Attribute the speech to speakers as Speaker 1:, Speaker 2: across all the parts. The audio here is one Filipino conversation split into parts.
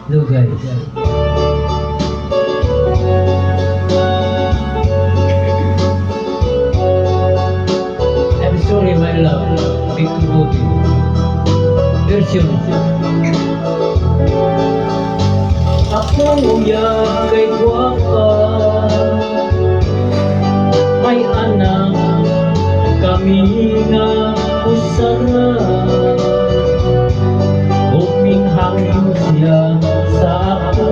Speaker 1: Hello guys. I'm sorry my love, big to body. Version. Akong uyab kay guwapa, may anak kami nga usara. Hoping hangin siya sa ako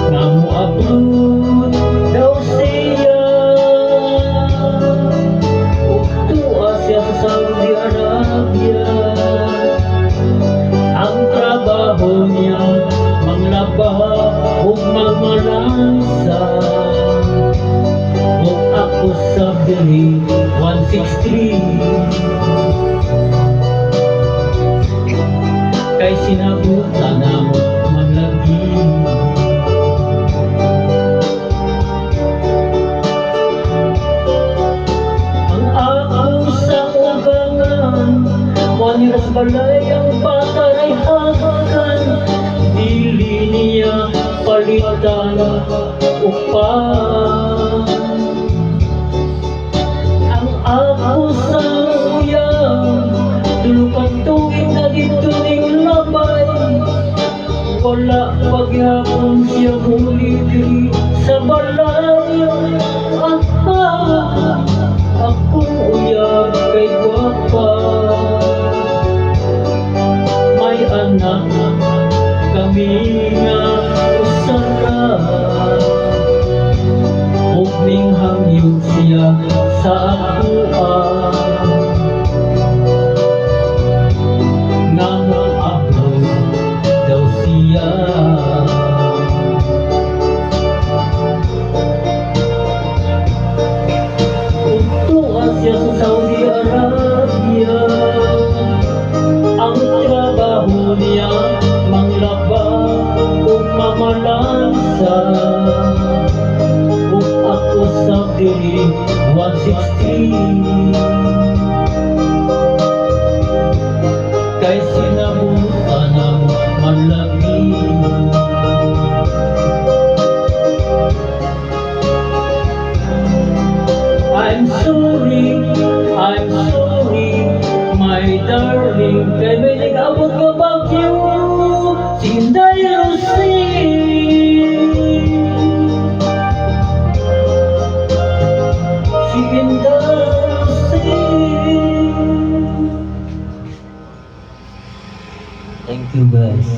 Speaker 1: nga moabot daw siya ug tuwa siya sa Saudi Arabia. Ang trabaho niya manglaba ug magmalansa ug ako sa diri 163 kay sinabutan na mo maglagi. Ang ako sa ugangan maniras balay ang patay hagakan, dili niya palitan upan. Ang ako sa uyang tulupang tuwing na dito ning labay, wala pagyapon siya muli diri sa balay. Akong uyab kay guwapa, may anak kami nga usara. Ug ning hangyo siya sa ako nga moabot daw siya. Ug tuwa siya sa Saudi Arabia. Ang trabaho niya manglaba ug mamalansa ug ako sa diri 163 kay sinabutan na mo manlagi. I'm sorry, my darling, kay may nag-abot ka Baguio, si Inday Rosie. Si Inday Rosie. Thank you guys.